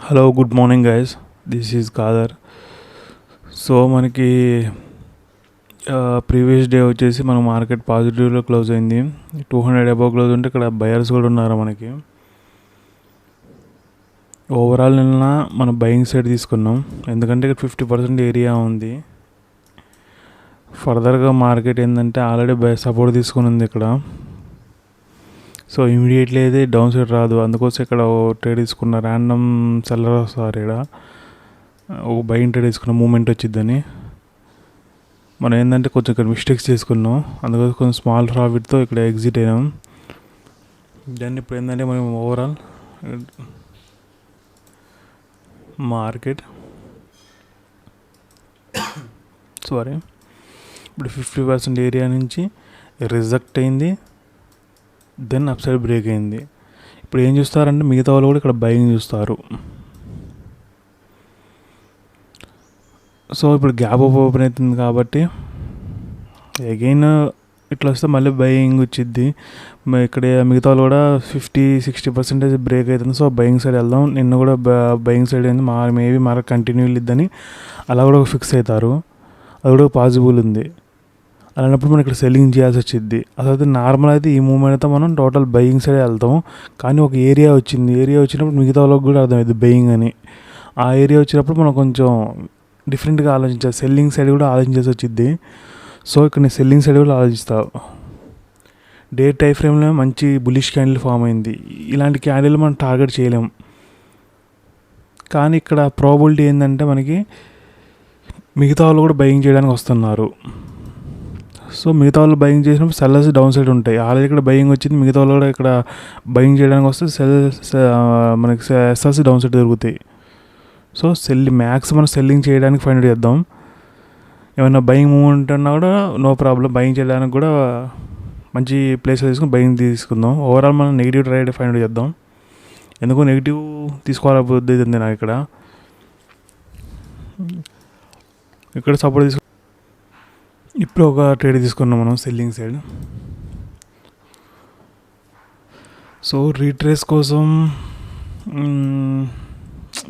Hello good morning guys, this is Khader. So మనకి previous day వచ్చేసి మన మార్కెట్ పాజిటివ్లో క్లోజ్ అయింది. 200 అబవ్ క్లోజ్ ఉంటే ఇక్కడ బయర్స్ కూడా ఉన్నారు మనకి. ఓవరాల్ నిన్న మనం బయింగ్ సైడ్ తీసుకున్నాం, ఎందుకంటే ఇక్కడ 50% ఏరియా ఉంది. ఫర్దర్గా మార్కెట్ ఏంటంటే ఆల్రెడీ సపోర్ట్ తీసుకుని ఉంది ఇక్కడ. సో ఇమీడియట్లీ అయితే డౌన్ సైడ్ రాదు, అందుకోసం ఇక్కడ ట్రేడ్ తీసుకున్న ర్యాండమ్ సెల్లర్ వస్తారు. ఇక్కడ ఒక బయింగ్ ట్రేడ్ తీసుకున్న మూమెంట్ వచ్చిద్దని. మనం ఏంటంటే కొంచెం ఇక్కడ మిస్టేక్స్ చేసుకున్నాం, అందుకోసం కొంచెం స్మాల్ ప్రాఫిట్తో ఇక్కడ ఎగ్జిట్ అయినాం. దాన్ని ఇప్పుడు ఏంటంటే మనం ఓవరాల్ మార్కెట్ ఇప్పుడు 50% ఏరియా నుంచి రిజెక్ట్ అయింది, దెన్ అప్ సైడ్ బ్రేక్ అయింది. ఇప్పుడు ఏం చూస్తారంటే మిగతా వాళ్ళు కూడా ఇక్కడ బయింగ్ చూస్తారు. సో ఇప్పుడు గ్యాప్ ఓపెన్ అవుతుంది కాబట్టి అగైన్ ఇట్లా వస్తే మళ్ళీ బయింగ్ వచ్చిద్ది. ఇక్కడ మిగతా వాళ్ళు కూడా 50-60% బ్రేక్ అవుతుంది. సో బయింగ్ సైడ్ వెళ్దాం, నిన్న కూడా బయింగ్ సైడ్ అయింది, మేబీ మార్కెట్ కంటిన్యూ వెళ్ళిద్దని అలా కూడా ఫిక్స్ అవుతారు. అది కూడా పాసిబుల్ ఉంది. అలాంటప్పుడు మనం ఇక్కడ సెల్లింగ్ చేయాల్సి వచ్చింది. అసలు నార్మల్ అయితే ఈ మూమెంట్ అయితే మనం టోటల్ బయింగ్ సైడ్ వెళ్తాం, కానీ ఒక ఏరియా వచ్చింది. ఏరియా వచ్చినప్పుడు మిగతా వాళ్ళకి కూడా అర్థమైంది బయింగ్ అని. ఆ ఏరియా వచ్చినప్పుడు మనం కొంచెం డిఫరెంట్గా ఆలోచించాలి, సెల్లింగ్ సైడ్ కూడా ఆలోచించాల్సి వచ్చింది. సో ఇక్కడ నేను సెల్లింగ్ సైడ్ కూడా ఆలోచిస్తాను. డే టైం ఫ్రేమ్లో మంచి బులిష్ క్యాండిల్ ఫామ్ అయింది. ఇలాంటి క్యాండిల్ మనం టార్గెట్ చేయలేం, కానీ ఇక్కడ ప్రాబిలిటీ ఏంటంటే మనకి మిగతా వాళ్ళు కూడా బయింగ్ చేయడానికి వస్తున్నారు. సో మిగతా వాళ్ళు బయింగ్ చేసినప్పుడు సెల్లర్స్ డౌన్ సైడ్ ఉంటాయి. ఆల్రెడీ ఇక్కడ బయింగ్ వచ్చింది, మిగతా వాళ్ళు కూడా ఇక్కడ బయింగ్ చేయడానికి వస్తే మనకి ఎస్ఎల్సి డౌన్ సైడ్ దొరుకుతాయి. సో మ్యాక్స్ మనం సెల్లింగ్ చేయడానికి ఫైండ్ అవుట్ చేద్దాం. ఏమైనా బయింగ్ మూవ్మెంట్ అన్నా కూడా నో ప్రాబ్లం, బయింగ్ చేయడానికి కూడా మంచి ప్లేస్ తీసుకుని బయింగ్ తీసుకుందాం. ఓవరాల్ మనం నెగిటివ్ ట్రేడ్ ఫైండ్ అవుట్ చేద్దాం. ఎందుకు నెగిటివ్ తీసుకోవాలబోద్ది నాకు ఇక్కడ సపోర్ట్ తీసుకు ఇప్పుడు ఒక ట్రేడ్ తీసుకున్నాం మనం సెల్లింగ్ సైడ్. సో రీట్రేస్ కోసం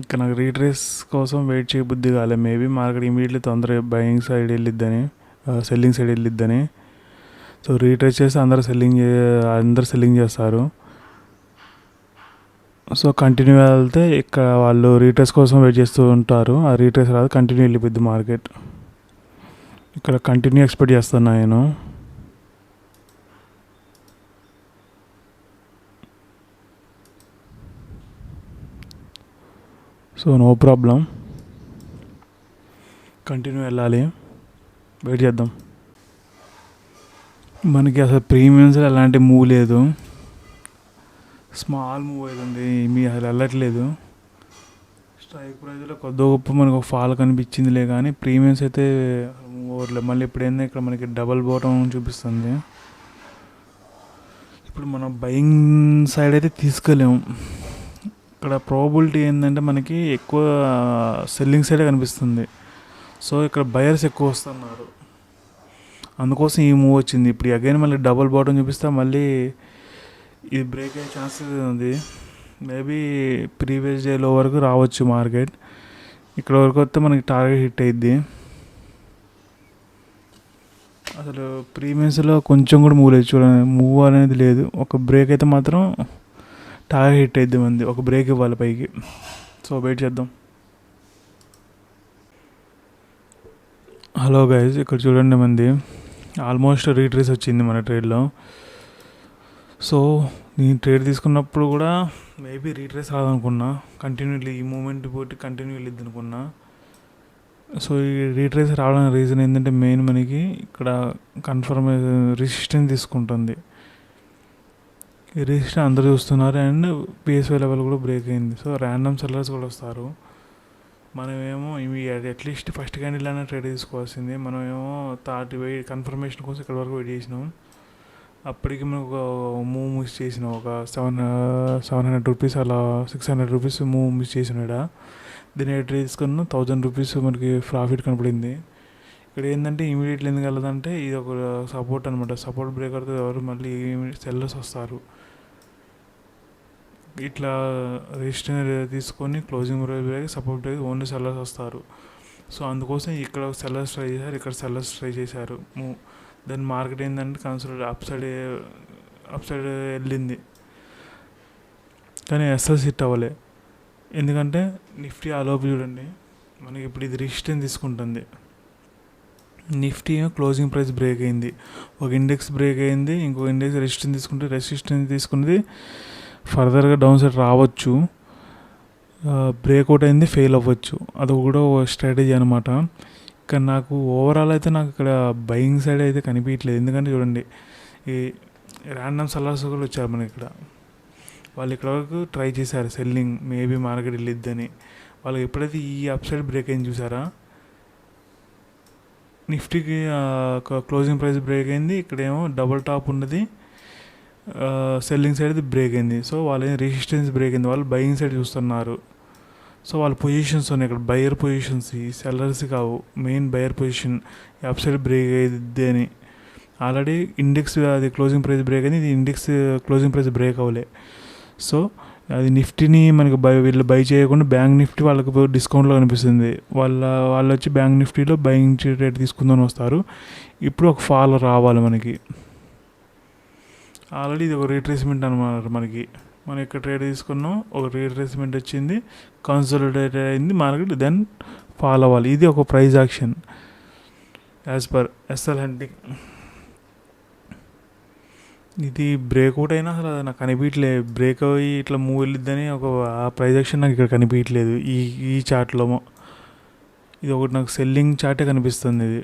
ఇక్కడ నాకు రీట్రేస్ కోసం వెయిట్ చేయబుద్ధి కాలే. మేబీ మార్కెట్ ఇమీడియట్లీ తొందరగా బయింగ్ సైడ్ వెళ్ళిద్దని, సెల్లింగ్ సైడ్ వెళ్ళిద్దని. సో రీట్రేస్ చేస్తే అందరూ సెల్లింగ్ చేస్తారు. సో కంటిన్యూ వెళ్తే ఇక్కడ వాళ్ళు రీట్రేస్ కోసం వెయిట్ చేస్తూ ఉంటారు. ఆ రీట్రేస్ రాదు, కంటిన్యూ వెళ్ళిపోద్ది మార్కెట్. ఇక్కడ కంటిన్యూ ఎక్స్పెక్ట్ చేస్తున్నా నేను. సో నో ప్రాబ్లం, కంటిన్యూ వెళ్ళాలి, వెయిట్ చేద్దాం. మనకి అసలు ప్రీమియమ్స్ అలాంటి మూవ్ లేదు, స్మాల్ మూవ్ అవుతుంది, మీ అసలు వెళ్ళట్లేదు. స్ట్రైక్ ప్రైజ్లో కొద్ది గొప్ప మనకు ఒక ఫాల్ కనిపించిందిలే, కానీ ప్రీమియమ్స్ అయితే మూవ్ అవ్వట్లేదు. మళ్ళీ ఇప్పుడు ఏంటంటే ఇక్కడ మనకి డబల్ బాటమ్ చూపిస్తుంది. ఇప్పుడు మనం బయింగ్ సైడ్ అయితే తీసుకెళ్ళాము. ఇక్కడ ప్రాబిలిటీ ఏంటంటే మనకి ఎక్కువ సెల్లింగ్ సైడే కనిపిస్తుంది. సో ఇక్కడ బయర్స్ ఎక్కువ వస్తున్నారు, అందుకోసం ఈ మూవ్ వచ్చింది. ఇప్పుడు అగైన్ మళ్ళీ డబల్ బాటమ్ చూపిస్తే మళ్ళీ ఇది బ్రేక్ అయ్యే ఛాన్సెస్ ఉంది. మేబీ ప్రీవియస్ డేలో వరకు రావచ్చు మార్కెట్. ఇక్కడ వరకు వస్తే మనకి టార్గెట్ హిట్ అయ్యిద్ది. అసలు ప్రీమియమ్స్లో కొంచెం కూడా మూవ్ లేదు, చూడండి, మూవ్ అనేది లేదు. ఒక బ్రేక్ అయితే మాత్రం టార్గెట్ హిట్ అయ్యిద్ది, మంది ఒక బ్రేక్ ఇవ్వాలి పైకి. సో వెయిట్ చేద్దాం. హలో గైస్, ఇక్కడ చూడండి, మంది ఆల్మోస్ట్ రీట్రేస్ వచ్చింది మన ట్రేడ్లో. సో నేను ట్రేడ్ తీసుకున్నప్పుడు కూడా మేబీ రీట్రేస్ రాదనుకున్నా, కంటిన్యూలీ ఈ మూమెంట్ పోటీ కంటిన్యూ వెళ్ళిద్ది అనుకున్నా. సో ఈ రీట్రేస్ రావడానికి రీజన్ ఏంటంటే మెయిన్ మనకి ఇక్కడ కన్ఫర్మ్ రెసిస్టెన్స్ తీసుకుంటుంది. ఈ రెసిస్టెన్స్ అందరూ చూస్తున్నారు, అండ్ పిఎస్వై లెవెల్ కూడా బ్రేక్ అయింది. సో ర్యాండమ్ సెల్లర్స్ కూడా వస్తారు. మనమేమో ఇవి అట్లీస్ట్ ఫస్ట్ క్యాండిల్ అయినా ట్రేడ్ తీసుకోవాల్సింది. మనమేమో వెయిట్ కన్ఫర్మేషన్ కోసం ఇక్కడ వరకు వెయిట్ చేసినాం. అప్పటికి మనకు ఒక మూవ్ మిస్ చేసినాం, ఒక 700 రూపీస్ అలా 600 రూపీస్ మూవ్ మిస్ చేసినాడా. దీన్ని ట్రేడ్ తీసుకున్న 1000 రూపీస్ మనకి ప్రాఫిట్ కనపడింది. ఇక్కడ ఏంటంటే ఇమీడియట్లీ ఎందుకు వెళ్ళదంటే ఇది ఒక సపోర్ట్ అనమాట. సపోర్ట్ బ్రేక్ అవుతుంది, ఎవరు మళ్ళీ సెల్లర్స్ వస్తారు. ఇట్లా రెసిస్టెన్స్ తీసుకొని closing price break support break only sellers వస్తారు. సో అందుకోసం ఇక్కడ సెల్లర్స్ ట్రై చేశారు, ఇక్కడ సెల్లర్స్ ట్రై చేశారు. దాని మార్కెట్ ఏంటంటే కన్సల్ట్ అప్ సైడ్ వెళ్ళింది, కానీ ఎస్ఎస్ హిట్ అవ్వలే. ఎందుకంటే నిఫ్టీ ఆలోపు చూడండి, మనకి ఇప్పుడు ఇది రెసిస్టెన్స్ తీసుకుంటుంది. నిఫ్టీ క్లోజింగ్ ప్రైస్ బ్రేక్ అయింది, ఒక ఇండెక్స్ బ్రేక్ అయింది, ఇంకో ఇండెక్స్ రెసిస్టెన్స్ తీసుకున్నది ఫర్దర్గా డౌన్ సైడ్ రావచ్చు, బ్రేక్అవుట్ అయింది, ఫెయిల్ అవ్వచ్చు. అది కూడా స్ట్రాటజీ అనమాట. కానీ నాకు ఓవరాల్ అయితే నాకు ఇక్కడ బయింగ్ సైడ్ అయితే కనిపించట్లేదు. ఎందుకంటే చూడండి, ఈ ర్యాండమ్ సెల్లర్స్ కూడా వచ్చారు మనకి ఇక్కడ. వాళ్ళు ఇక్కడ వరకు ట్రై చేశారు సెల్లింగ్, మేబీ మార్కెట్ వెళ్ళిద్దని. వాళ్ళకి ఎప్పుడైతే ఈ అప్ సైడ్ బ్రేక్ అయింది చూసారా, నిఫ్టీకి క్లోజింగ్ ప్రైస్ బ్రేక్ అయింది, ఇక్కడేమో డబుల్ టాప్ ఉన్నది, సెల్లింగ్ సైడ్ బ్రేక్ అయింది. సో వాళ్ళు రెసిస్టెన్స్ బ్రేక్ అయింది, వాళ్ళు బయింగ్ సైడ్ చూస్తున్నారు. సో వాళ్ళ పొజిషన్స్ ఉన్నాయి ఇక్కడ, బయర్ పొజిషన్స్, ఈ సెల్లర్స్ కావు, main buyer position. Up side break అయ్యింది అని ఆల్రెడీ ఇండెక్స్ అది క్లోజింగ్ ప్రైస్ బ్రేక్ అయింది, ఇది ఇండెక్స్ క్లోజింగ్ ప్రైస్ బ్రేక్ అవ్వలే. సో అది నిఫ్టీని మనకి వీళ్ళు బై చేయకుండా బ్యాంక్ నిఫ్టీ వాళ్ళకి డిస్కౌంట్లో కనిపిస్తుంది. వాళ్ళు వచ్చి బ్యాంక్ నిఫ్టీలో బయింగ్ రేట్ తీసుకుందని వస్తారు. ఇప్పుడు ఒక ఫాల్ రావాలి మనకి. ఆల్రెడీ ఇది ఒక రీట్రేస్మెంట్ అనమాట. మనం ఇక్కడ ట్రేడ్ తీసుకున్నాం, ఒక రీట్రేస్మెంట్ వచ్చింది, కన్సాలిడేట్ అయింది మార్కెట్, దెన్ ఫాల్ అవ్వాలి. ఇది ఒక price action as per SL hunting. ఇది బ్రేక్అవుట్ అయినా అసలు నాకు కనిపించలేదు, బ్రేక్ అయ్యి ఇట్లా మూవ్ వెళ్ళిద్దని ఒక ప్రైజ్ యాక్షన్ నాకు ఇక్కడ కనిపించట్లేదు ఈ చార్ట్లో. ఇది ఒకటి నాకు సెల్లింగ్ చార్టే కనిపిస్తుంది. ఇది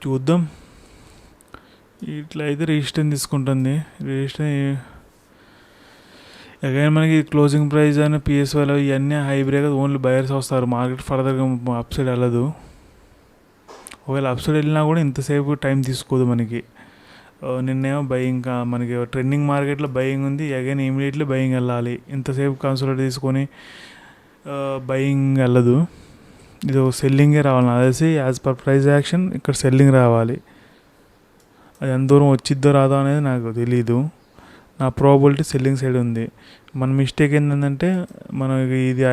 చూద్దాం. ఇట్లా అయితే రెసిస్టెన్స్ తీసుకుంటుంది. రెసిస్టెన్స్ అగైన్ మనకి క్లోజింగ్ ప్రైస్ అని పిఎస్వైలో ఇవన్నీ హై బ్రేక్, ఓన్లీ బయర్స్ వస్తారు, మార్కెట్ ఫర్దర్గా అప్ సైడ్ వెళ్ళదు. ఒకవేళ అప్ సైడ్ వెళ్ళినా కూడా ఇంతసేపు టైం తీసుకోదు మనకి. నిన్నేమో బయింగ్, మనకి ట్రెండింగ్ మార్కెట్లో బయింగ్ ఉంది, అగైన్ ఇమీడియట్లీ బయింగ్ వెళ్ళాలి. ఇంతసేపు కన్సల్ట్ తీసుకొని బయింగ్ వెళ్ళదు, ఇది సెల్లింగే రావాలి. అదేసి యాజ్ పర్ ప్రైజ్ యాక్షన్ ఇక్కడ సెల్లింగ్ రావాలి. అది ఎంత దూరం వచ్చిద్దో రాదో అనేది నాకు తెలీదు. నా ప్రాబిలిటీ సెల్లింగ్ సైడ్ ఉంది. మన మిస్టేక్ ఏంటంటే మనకి ఇది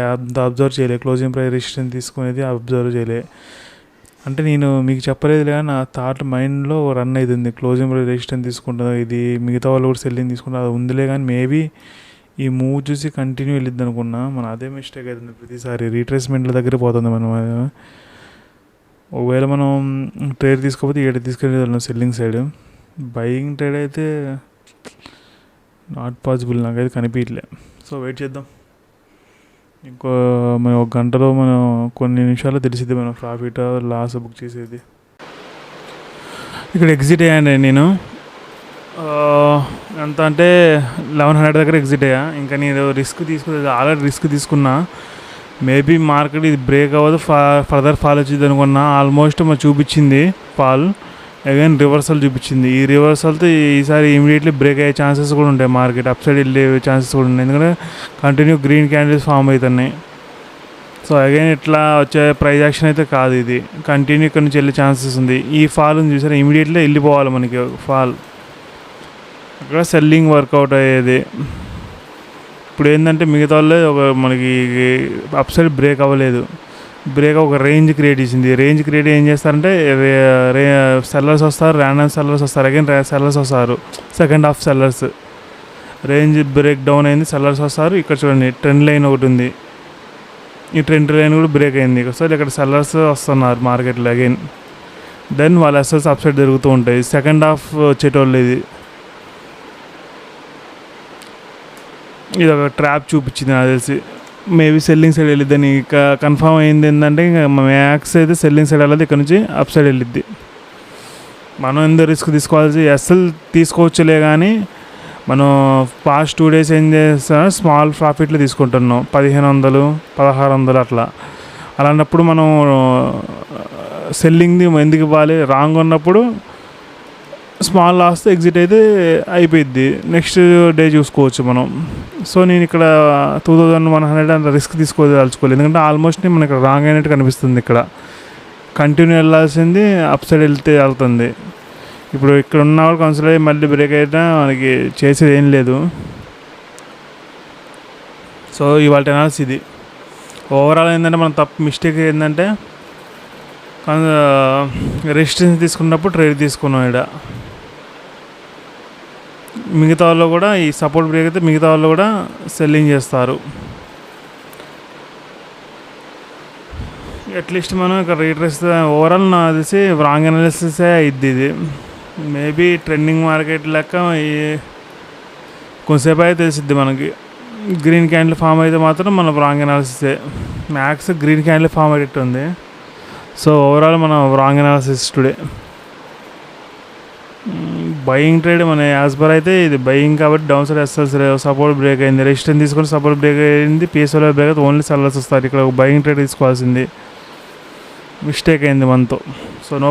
అబ్జర్వ్ చేయలే, క్లోజింగ్ ప్రైస్ రెసిస్టెన్స్ తీసుకునేది అబ్జర్వ్ చేయలే. అంటే నేను మీకు చెప్పలేదు కానీ నా థాట్ మైండ్లో రన్ అవుతుంది, క్లోజింగ్ ప్రైస్ రెసిస్టెన్స్ తీసుకుంటుంది, ఇది మిగతా వాళ్ళు కూడా సెల్లింగ్ తీసుకుంటారు, అది ఉందిలే. కానీ మేబీ ఈ మూవ్ చూసి కంటిన్యూ వెళ్ళిద్ది అనుకున్నా. మన అదే మిస్టేక్ అవుతుంది ప్రతిసారి, రీట్రేస్మెంట్ల దగ్గర పోతుంది మనం. ఒకవేళ మనం ట్రేడ్ తీసుకోకపోతే ఏడు తీసుకెళ్ళి సెల్లింగ్ సైడ్. బయింగ్ ట్రేడ్ అయితే నాట్ పాసిబుల్, నాకైతే కనిపించలే. సో వెయిట్ చేద్దాం, ఇంకో మనం ఒక గంటలో మనం కొన్ని నిమిషాల్లో తెలిసిద్ది మనం ప్రాఫిట్ లాస్ బుక్ చేసేది. ఇక్కడ ఎగ్జిట్ అయ్యాను నేను, ఎంత అంటే 1100 దగ్గర ఎగ్జిట్ అయ్యా. ఇంకా నేను ఆల్రెడీ రిస్క్ తీసుకున్నా. మేబీ మార్కెట్ ఇది బ్రేక్ అవ్వదు, ఫర్దర్ ఫాల్ వచ్చింది అనుకున్నా. ఆల్మోస్ట్ మరి చూపించింది ఫాల్, అగైన్ రివర్సల్ చూపించింది. ఈ రివర్సల్తో ఈసారి ఇమీడియట్లీ బ్రేక్ అయ్యే ఛాన్సెస్ కూడా ఉంటాయి, మార్కెట్ అప్ సైడ్ వెళ్ళే ఛాన్సెస్ కూడా ఉన్నాయి. ఎందుకంటే కంటిన్యూ గ్రీన్ క్యాండిల్స్ ఫామ్ అవుతున్నాయి. సో అగైన్ ఇట్లా వచ్చే ప్రైజ్ యాక్షన్ అయితే కాదు, ఇది కంటిన్యూ ఇక్కడ నుంచి వెళ్ళే ఛాన్సెస్ ఉంది. ఈ ఫాల్ చూసారా, ఇమీడియట్లీ వెళ్ళిపోవాలి మనకి ఫాల్, అక్కడ సెల్లింగ్ వర్కౌట్ అయ్యేది. ఇప్పుడు ఏంటంటే మిగతా వాళ్ళే ఒక మనకి అప్ సైడ్ బ్రేక్ అవ్వలేదు, బ్రేక్ ఒక రేంజ్ క్రియేట్ చేసింది. రేంజ్ క్రియేట్ ఏం చేస్తారంటే సెల్లర్స్ వస్తారు, ర్యాండమ్ సెల్లర్స్ వస్తారు, అగైన్ సెల్లర్స్ వస్తారు, second half sellers. Range break down అయింది, సెల్లర్స్ వస్తారు. ఇక్కడ చూడండి ట్రెండ్ లైన్ ఒకటి ఉంది, ఈ ట్రెండ్ లైన్ కూడా బ్రేక్ అయింది. సో ఇక్కడ సెల్లర్స్ వస్తున్నారు మార్కెట్లో అగైన్, దెన్ వాళ్ళ ఎస్ఎల్స్ అప్ సైడ్ జరుగుతూ ఉంటాయి. సెకండ్ హాఫ్ వచ్చేటోళ్ళు ఇది ఒక ట్రాప్ చూపించింది నాకు తెలిసి. మేబీ సెల్లింగ్ సైడ్ వెళ్ళిద్దని ఇక కన్ఫామ్ అయింది. ఏంటంటే ఇంకా మ్యాక్స్ అయితే సెల్లింగ్ సైడ్ వెళ్ళదు, ఇక్కడ నుంచి అప్ సైడ్ వెళ్ళిద్ది. మనం ఎందుకు రిస్క్ తీసుకోవాల్సి, ఎస్ఎల్ తీసుకోవచ్చులే కానీ మనం పాస్ట్ 2 days ఏం చేస్తాం, స్మాల్ ప్రాఫిట్లు తీసుకుంటున్నాం, 1500 1600 అట్లా. అలాంటప్పుడు మనం సెల్లింగ్ది ఎందుకు ఇవ్వాలి, రాంగ్ ఉన్నప్పుడు స్మాల్ లాస్తో ఎగ్జిట్ అయితే అయిపోయిద్ది, నెక్స్ట్ డే చూసుకోవచ్చు మనం. సో నేను ఇక్కడ 2100 అంత రిస్క్ తీసుకోదలుచుకోలేదు, ఎందుకంటే ఆల్మోస్ట్ మనకి ఇక్కడ రాంగ్ అయినట్టు కనిపిస్తుంది. ఇక్కడ కంటిన్యూ వెళ్ళాల్సింది అప్ సైడ్ వెళ్తుంది. ఇప్పుడు ఇక్కడ ఉన్న వాళ్ళు కన్సిడర్ అయ్యి మళ్ళీ బ్రేక్ అయినా మనకి చేసేది ఏం లేదు. సో ఇవాళ అనాలిసిస్ ఇది. ఓవరాల్ ఏంటంటే మనం మిస్టేక్ ఏంటంటే రెసిస్టెన్స్ తీసుకున్నప్పుడు ట్రేడ్ తీసుకున్నాం. ఇక్కడ మిగతా వాళ్ళు కూడా ఈ సపోర్ట్ బ్రేక్ అయితే మిగతా వాళ్ళు కూడా సెల్లింగ్ చేస్తారు. అట్లీస్ట్ మనం ఇక్కడ రీట్రేస్ ఓవరాల్ నాకు తెలిసి రాంగ్ అనాలిసిసే అయింది ఇది. మేబీ ట్రెండింగ్ మార్కెట్ లెక్క కొంతసేపు అయితే తెలిసిద్ది మనకి. గ్రీన్ క్యాండిల్ ఫామ్ అయితే మాత్రం మన రాంగ్ అనాలిసిసే. మ్యాక్స్ గ్రీన్ క్యాండిల్ ఫామ్ అయ్యేట్టు ఉంది. సో ఓవరాల్ మనం wrong analysis today. Buying trade మన యాజ్ పర్ అయితే ఇది బయింగ్ కాబట్టి down side SLs support break అయింది. రెసిస్టెన్స్ తీసుకొని సపోర్ట్ బ్రేక్ అయింది. పిఎస్ఎల్ బ్రేక్ అయితే ఓన్లీ సెల్లర్స్ వస్తారు. ఇక్కడ ఒక బయింగ్ ట్రేడ్ తీసుకోవాల్సింది మిస్టేక్ అయింది మనతో. So no